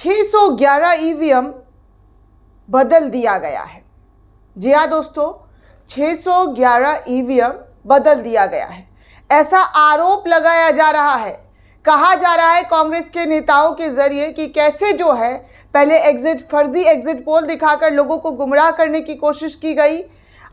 611 EVM बदल दिया गया है। जी हाँ दोस्तों, 611 ईवीएम बदल दिया गया है, ऐसा आरोप लगाया जा रहा है। कहा जा रहा है कांग्रेस के नेताओं के जरिए कि कैसे जो है पहले फर्जी एग्जिट पोल दिखाकर लोगों को गुमराह करने की कोशिश की गई,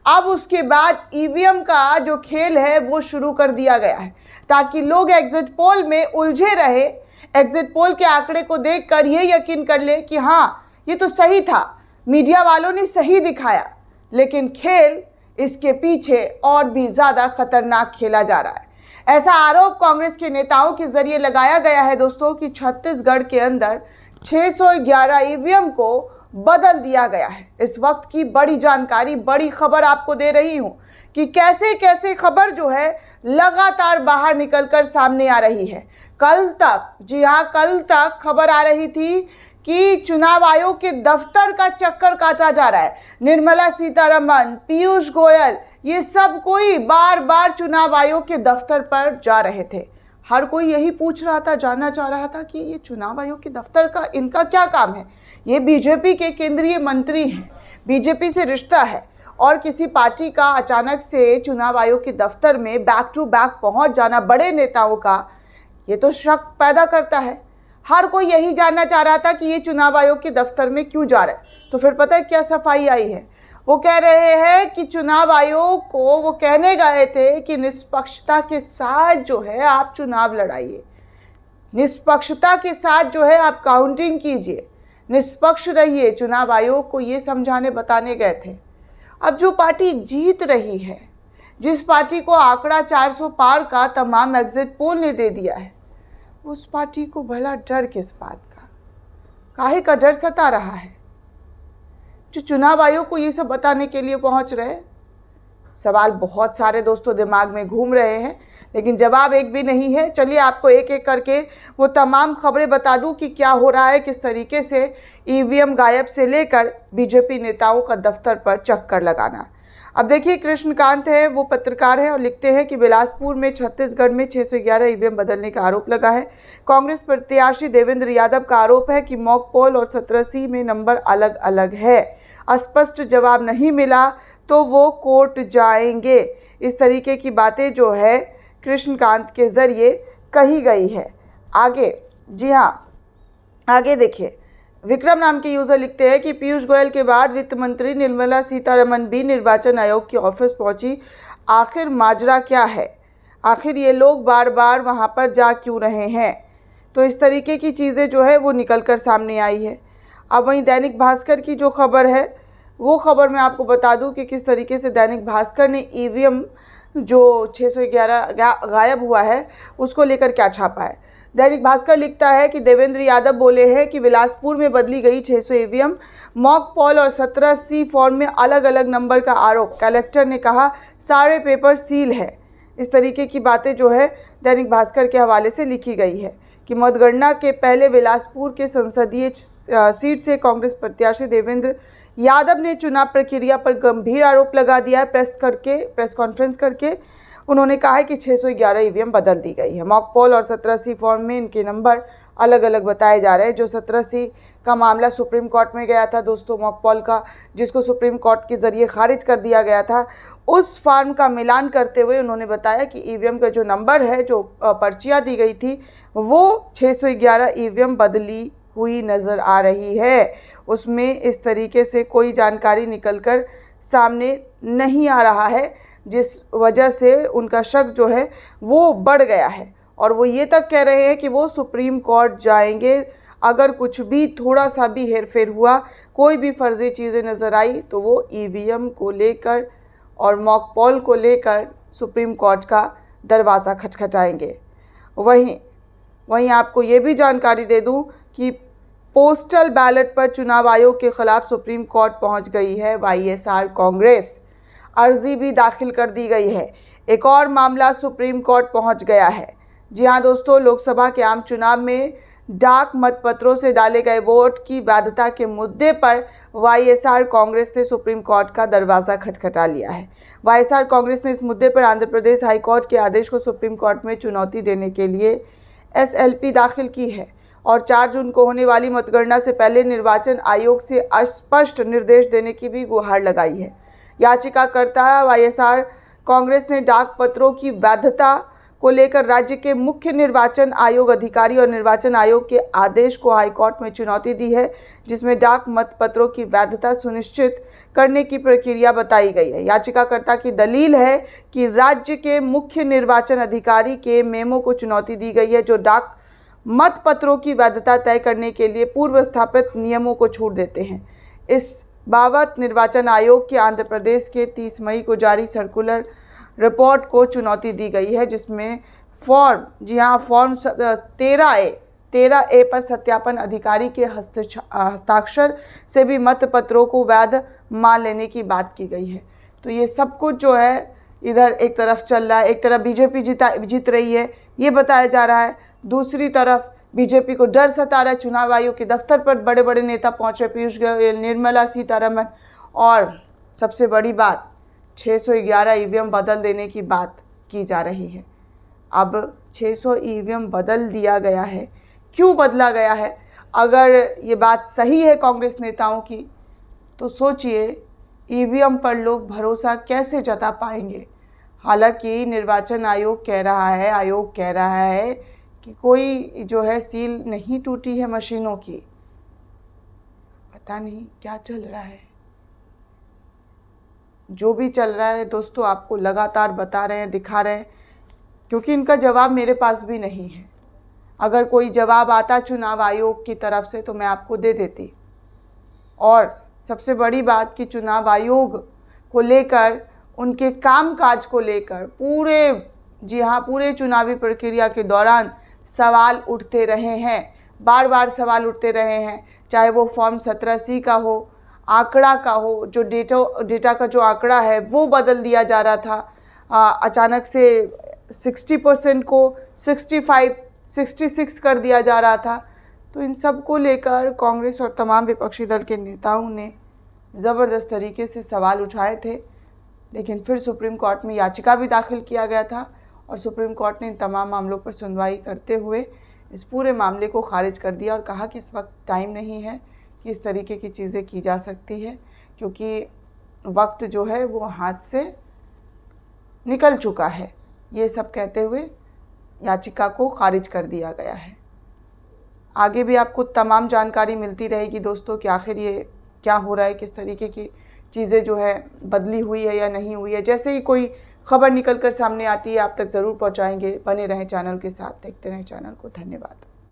अब उसके बाद ईवीएम का जो खेल है वो शुरू कर दिया गया है ताकि लोग एग्जिट पोल में उलझे रहे, एग्जिट पोल के आंकड़े को देखकर ये यकीन कर ले कि हाँ ये तो सही था, मीडिया वालों ने सही दिखाया। लेकिन खेल इसके पीछे और भी ज़्यादा खतरनाक खेला जा रहा है। ऐसा आरोप कांग्रेस के नेताओं के जरिए लगाया गया है दोस्तों कि छत्तीसगढ़ के अंदर 611 ईवीएम को बदल दिया गया है। इस वक्त की बड़ी जानकारी, बड़ी खबर आपको दे रही हूं कि कैसे कैसे खबर जो है लगातार बाहर निकलकर सामने आ रही है। कल तक, जी हाँ, कल तक खबर आ रही थी कि चुनाव आयोग के दफ्तर का चक्कर काटा जा रहा है। निर्मला सीतारमण, पीयूष गोयल, ये सब कोई बार बार चुनाव आयोग के दफ्तर पर जा रहे थे। हर कोई यही पूछ रहा था, जानना चाह रहा था कि ये चुनाव आयोग के दफ्तर का इनका क्या काम है। ये बीजेपी के केंद्रीय मंत्री हैं, बीजेपी से रिश्ता है, और किसी पार्टी का अचानक से चुनाव आयोग के दफ्तर में बैक टू बैक पहुंच जाना बड़े नेताओं का, ये तो शक पैदा करता है। हर कोई यही जानना चाह रहा था कि ये चुनाव आयोग के दफ्तर में क्यों जा रहा है। तो फिर पता है क्या सफाई आई है? वो कह रहे हैं कि चुनाव आयोग को वो कहने गए थे कि निष्पक्षता के साथ जो है आप चुनाव लड़ाइए, निष्पक्षता के साथ जो है आप काउंटिंग कीजिए, निष्पक्ष रहिए। चुनाव आयोग को ये समझाने बताने गए थे। अब जो पार्टी जीत रही है, जिस पार्टी को आंकड़ा 400 पार का तमाम एग्जिट पोल ने दे दिया है, उस पार्टी को भला डर किस बात का, काहे का डर सता रहा है? जो चुनाव आयोग को ये सब बताने के लिए पहुंच रहे। सवाल बहुत सारे दोस्तों दिमाग में घूम रहे हैं, लेकिन जवाब एक भी नहीं है। चलिए आपको एक एक करके वो तमाम खबरें बता दूं कि क्या हो रहा है, किस तरीके से ईवीएम गायब से लेकर बीजेपी नेताओं का दफ्तर पर चक्कर लगाना। अब देखिए, कृष्णकांत है, वो पत्रकार हैं और लिखते हैं कि बिलासपुर में छत्तीसगढ़ में 611 ईवीएम बदलने का आरोप लगा है। कांग्रेस प्रत्याशी देवेंद्र यादव का आरोप है कि मॉक पोल और 17C में नंबर अलग अलग है, स्पष्ट जवाब नहीं मिला तो वो कोर्ट जाएंगे। इस तरीके की बातें जो है कृष्णकांत के जरिए कही गई है। आगे, जी हाँ, आगे देखिए, विक्रम नाम के यूज़र लिखते हैं कि पीयूष गोयल के बाद वित्त मंत्री निर्मला सीतारमण भी निर्वाचन आयोग के ऑफिस पहुंची। आखिर माजरा क्या है? आखिर ये लोग बार बार वहां पर जा क्यों रहे हैं? तो इस तरीके की चीज़ें जो है वो निकल कर सामने आई है। अब वहीं दैनिक भास्कर की जो खबर है, वो खबर मैं आपको बता दूं कि किस तरीके से दैनिक भास्कर ने ईवीएम जो 611 गायब हुआ है उसको लेकर क्या छापा है। दैनिक भास्कर लिखता है कि देवेंद्र यादव बोले हैं कि बिलासपुर में बदली गई 600 ईवीएम, मॉक पोल और 17C फॉर्म में अलग अलग नंबर का आरोप। कलेक्टर ने कहा सारे पेपर सील है। इस तरीके की बातें जो है दैनिक भास्कर के हवाले से लिखी गई है कि मतगणना के पहले बिलासपुर के संसदीय सीट से कांग्रेस प्रत्याशी देवेंद्र यादव ने चुनाव प्रक्रिया पर गंभीर आरोप लगा दिया है। प्रेस कॉन्फ्रेंस करके उन्होंने कहा है कि 611 ईवीएम बदल दी गई है। मॉक पोल और 17C फॉर्म में इनके नंबर अलग अलग बताए जा रहे हैं। जो 17C का मामला सुप्रीम कोर्ट में गया था दोस्तों, मॉक पोल का, जिसको सुप्रीम कोर्ट के जरिए खारिज कर दिया गया था, उस फॉर्म का मिलान करते हुए उन्होंने बताया कि ईवीएम का जो नंबर है, जो पर्चियाँ दी गई थी, वो 611 ईवीएम बदली हुई नज़र आ रही है। उसमें इस तरीके से कोई जानकारी निकलकर सामने नहीं आ रहा है, जिस वजह से उनका शक जो है वो बढ़ गया है। और वो ये तक कह रहे हैं कि वो सुप्रीम कोर्ट जाएंगे। अगर कुछ भी थोड़ा सा भी हेरफेर हुआ, कोई भी फर्जी चीज़ें नज़र आई, तो वो ईवीएम को लेकर और मॉक पोल को लेकर सुप्रीम कोर्ट का दरवाज़ा खटखटाएंगे। वहीं आपको ये भी जानकारी दे दूं कि पोस्टल बैलेट पर चुनाव आयोग के खिलाफ सुप्रीम कोर्ट पहुंच गई है वाईएसआर कांग्रेस। अर्जी भी दाखिल कर दी गई है। एक और मामला सुप्रीम कोर्ट पहुंच गया है। जी हाँ दोस्तों, लोकसभा के आम चुनाव में डाक मतपत्रों से डाले गए वोट की वैधता के मुद्दे पर वाईएसआर कांग्रेस ने सुप्रीम कोर्ट का दरवाज़ा खटखटा लिया है। वाईएसआर कांग्रेस ने इस मुद्दे पर आंध्र प्रदेश हाईकोर्ट के आदेश को सुप्रीम कोर्ट में चुनौती देने के लिए SLP दाखिल की है। और 4 जून को होने वाली मतगणना से पहले निर्वाचन आयोग से स्पष्ट निर्देश देने की भी गुहार लगाई है। याचिकाकर्ता वाईएसआर कांग्रेस ने डाक पत्रों की वैधता को लेकर राज्य के मुख्य निर्वाचन आयोग अधिकारी और निर्वाचन आयोग के आदेश को हाईकोर्ट में चुनौती दी है, जिसमें डाक मतपत्रों की वैधता सुनिश्चित करने की प्रक्रिया बताई गई है। याचिकाकर्ता की दलील है कि राज्य के मुख्य निर्वाचन अधिकारी के मेमो को चुनौती दी गई है, जो डाक मतपत्रों की वैधता तय करने के लिए पूर्व स्थापित नियमों को छूट देते हैं। इस बाबत निर्वाचन आयोग के आंध्र प्रदेश के 30 मई को जारी सर्कुलर रिपोर्ट को चुनौती दी गई है, जिसमें फॉर्म 13A पर सत्यापन अधिकारी के हस्ताक्षर से भी मतपत्रों को वैध मान लेने की बात की गई है। तो ये सब कुछ जो है इधर एक तरफ चल रहा है, एक तरफ बीजेपी जीत रही है ये बताया जा रहा है, दूसरी तरफ बीजेपी को डर सता रहा है। चुनाव आयोग के दफ्तर पर बड़े बड़े नेता पहुंचे, पीयूष गोयल, निर्मला सीतारमण, और सबसे बड़ी बात 611 ईवीएम बदल देने की बात की जा रही है। अब 600 ईवीएम बदल दिया गया है, क्यों बदला गया है? अगर ये बात सही है कांग्रेस नेताओं की, तो सोचिए ईवीएम पर लोग भरोसा कैसे जता पाएंगे। हालांकि निर्वाचन आयोग कह रहा है कि कोई जो है सील नहीं टूटी है मशीनों की। पता नहीं क्या चल रहा है। जो भी चल रहा है दोस्तों, आपको लगातार बता रहे हैं, दिखा रहे हैं, क्योंकि इनका जवाब मेरे पास भी नहीं है। अगर कोई जवाब आता चुनाव आयोग की तरफ से तो मैं आपको दे देती। और सबसे बड़ी बात कि चुनाव आयोग को लेकर, उनके कामकाज को लेकर पूरे चुनावी प्रक्रिया के दौरान सवाल उठते रहे हैं, बार बार सवाल उठते रहे हैं। चाहे वो फॉर्म 17C का हो, आंकड़ा का हो, जो डेटा का जो आंकड़ा है वो बदल दिया जा रहा था, अचानक से 60% को 65, 66 कर दिया जा रहा था। तो इन सब को लेकर कांग्रेस और तमाम विपक्षी दल के नेताओं ने ज़बरदस्त तरीके से सवाल उठाए थे, लेकिन फिर सुप्रीम कोर्ट में याचिका भी दाखिल किया गया था और सुप्रीम कोर्ट ने इन तमाम मामलों पर सुनवाई करते हुए इस पूरे मामले को खारिज कर दिया और कहा कि इस वक्त टाइम नहीं है कि इस तरीके की चीज़ें की जा सकती है, क्योंकि वक्त जो है वो हाथ से निकल चुका है। ये सब कहते हुए याचिका को खारिज कर दिया गया है। आगे भी आपको तमाम जानकारी मिलती रहेगी दोस्तों कि आखिर ये क्या हो रहा है, किस तरीके की चीज़ें जो है बदली हुई है या नहीं हुई है। जैसे ही कोई खबर निकल कर सामने आती है आप तक ज़रूर पहुंचाएंगे। बने रहें चैनल के साथ, देखते रहें चैनल को। धन्यवाद।